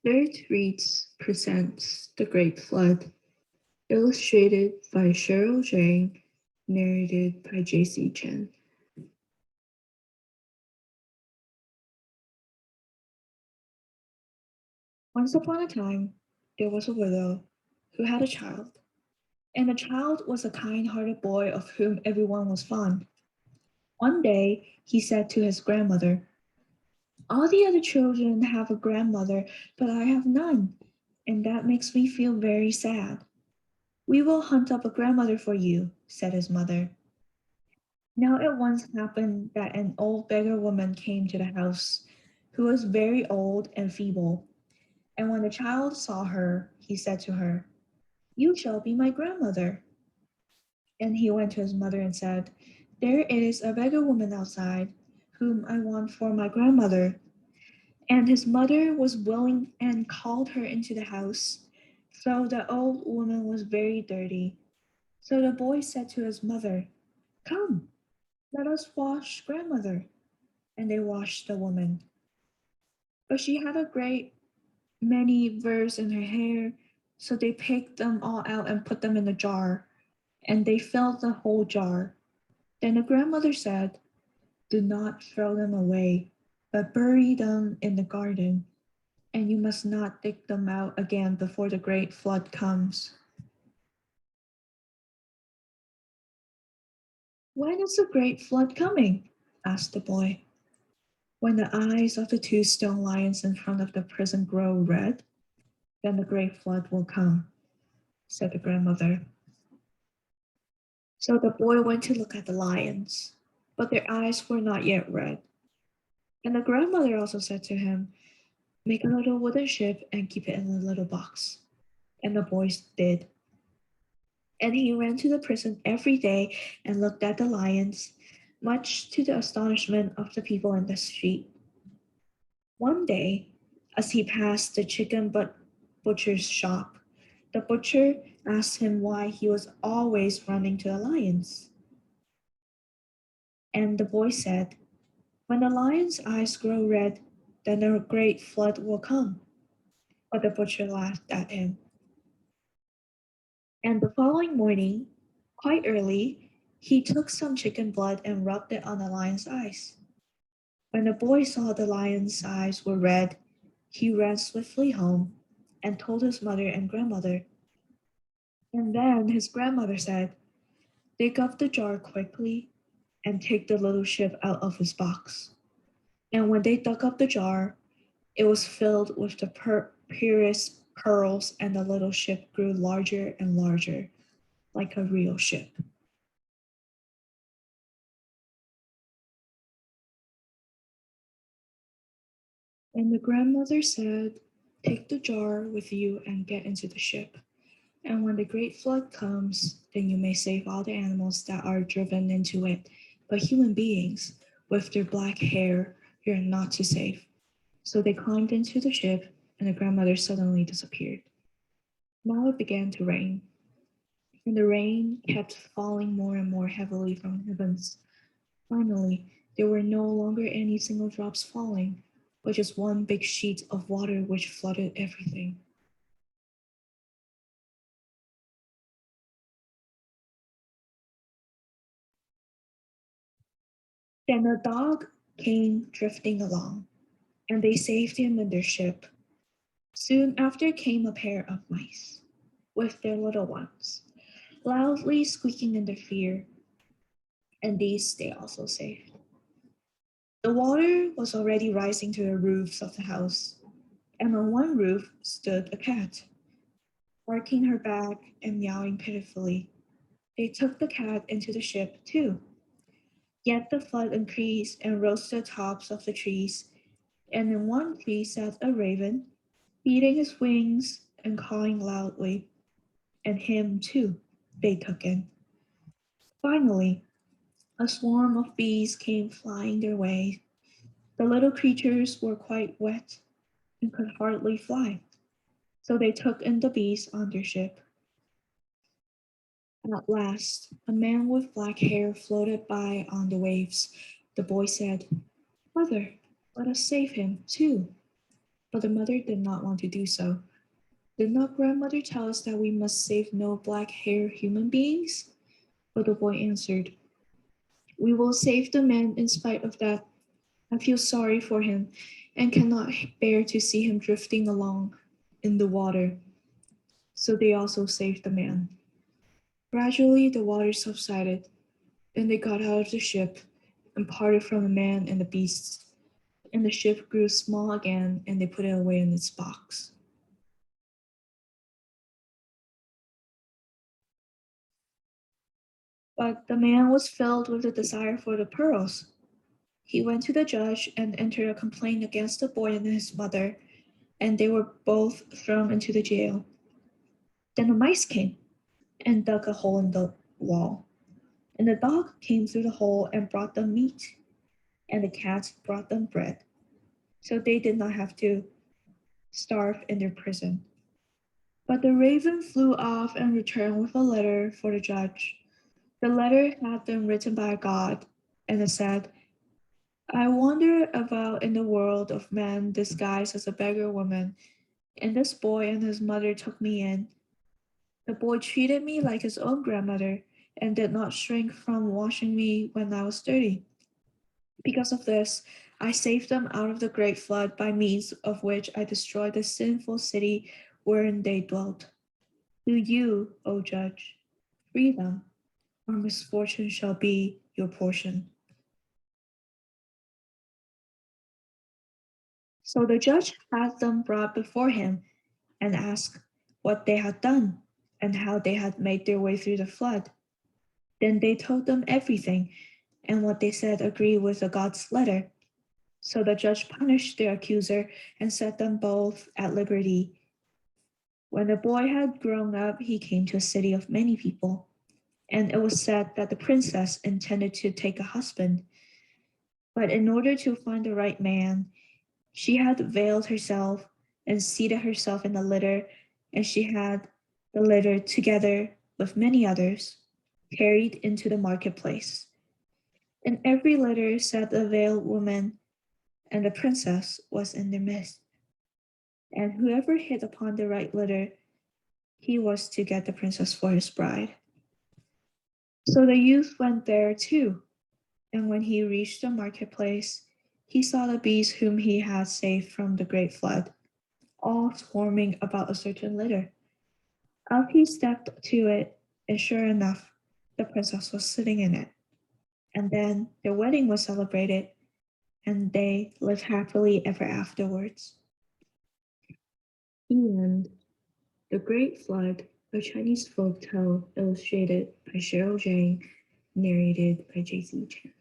DERT Reads presents The Great Flood, illustrated by Cheryl Zhang, narrated by JC Chen. Once upon a time, there was a widow who had a child, and the child was a kind-hearted boy of whom everyone was fond. One day, he said to his grandmother, "All the other children have a grandmother, but I have none, and that makes me feel very sad." "We will hunt up a grandmother for you," said his mother. Now it once happened that an old beggar woman came to the house, who was very old and feeble. And when the child saw her, he said to her, "You shall be my grandmother." And he went to his mother and said, "There is a beggar woman outside, whom I want for my grandmother." And his mother was willing and called her into the house. So the old woman was very dirty. So the boy said to his mother, "Come, let us wash grandmother." And they washed the woman. But she had a great many burrs in her hair, so they picked them all out and put them in a jar, and they filled the whole jar. Then the grandmother said, "Do not throw them away, but bury them in the garden, and you must not dig them out again before the great flood comes." "When is the great flood coming?" asked the boy. "When the eyes of the two stone lions in front of the prison grow red, then the great flood will come," said the grandmother. So the boy went to look at the lions, but their eyes were not yet red. And the grandmother also said to him, "Make a little wooden ship and keep it in a little box." And the boy did. And he ran to the prison every day and looked at the lions, much to the astonishment of the people in the street. One day, as he passed the butcher's shop, the butcher asked him why he was always running to the lions. And the boy said, "When the lion's eyes grow red, then a great flood will come." But the butcher laughed at him. And the following morning, quite early, he took some chicken blood and rubbed it on the lion's eyes. When the boy saw the lion's eyes were red, he ran swiftly home and told his mother and grandmother. And then his grandmother said, "Dig up the jar quickly and take the little ship out of his box." And when they dug up the jar, it was filled with the purest pearls, and the little ship grew larger and larger, like a real ship. And the grandmother said, "Take the jar with you and get into the ship. And when the great flood comes, then you may save all the animals that are driven into it. But human beings, with their black hair, you're not to save." So they climbed into the ship, and the grandmother suddenly disappeared. Now it began to rain, and the rain kept falling more and more heavily from the heavens. Finally, there were no longer any single drops falling, but just one big sheet of water which flooded everything. Then a dog came drifting along, and they saved him in their ship. Soon after came a pair of mice, with their little ones, loudly squeaking in their fear, and these they also saved. The water was already rising to the roofs of the house, and on one roof stood a cat, barking her back and meowing pitifully. They took the cat into the ship too. Yet the flood increased and rose to the tops of the trees, and in one tree sat a raven, beating his wings and cawing loudly, and him too they took in. Finally, a swarm of bees came flying their way. The little creatures were quite wet and could hardly fly, so they took in the bees on their ship. At last, a man with black hair floated by on the waves. The boy said, "Mother, let us save him too." but the mother did not want to do so. Did not grandmother tell us that we must save no black-haired human beings? But the boy answered, we will save the man in spite of that. I feel sorry for him and cannot bear to see him drifting along in the water. So they also saved the man. Gradually, the water subsided. Then they got out of the ship and parted from the man and the beasts. And the ship grew small again, and they put it away in its box. But the man was filled with a desire for the pearls. He went to the judge and entered a complaint against the boy and his mother, and they were both thrown into the jail. Then the mice came and dug a hole in the wall. And the dog came through the hole and brought them meat, and the cat brought them bread. So they did not have to starve in their prison. But the raven flew off and returned with a letter for the judge. The letter had been written by God, and it said, I wander about in the world of men disguised as a beggar woman, and this boy and his mother took me in. The boy treated me like his own grandmother and did not shrink from washing me when I was dirty. Because of this, I saved them out of the great flood by means of which I destroyed the sinful city wherein they dwelt. Do you, O judge, free them, or misfortune shall be your portion. So the judge had them brought before him and asked what they had done and how they had made their way through the flood. Then they told them everything, and what they said agreed with the God's letter. So the judge punished their accuser and set them both at liberty. When the boy had grown up, he came to a city of many people, and it was said that the princess intended to take a husband. But in order to find the right man, she had veiled herself and seated herself in a litter, and she had the litter together with many others carried into the marketplace. In every litter sat the veiled woman, and the princess was in their midst. And whoever hit upon the right litter, he was to get the princess for his bride. So the youth went there too, and when he reached the marketplace, he saw the bees whom he had saved from the great flood, all swarming about a certain litter. Up he stepped to it, and sure enough, the princess was sitting in it. And then their wedding was celebrated, and they lived happily ever afterwards. The end. The Great Flood, a Chinese folk tale illustrated by Cheryl Jane, narrated by J.C. Chan.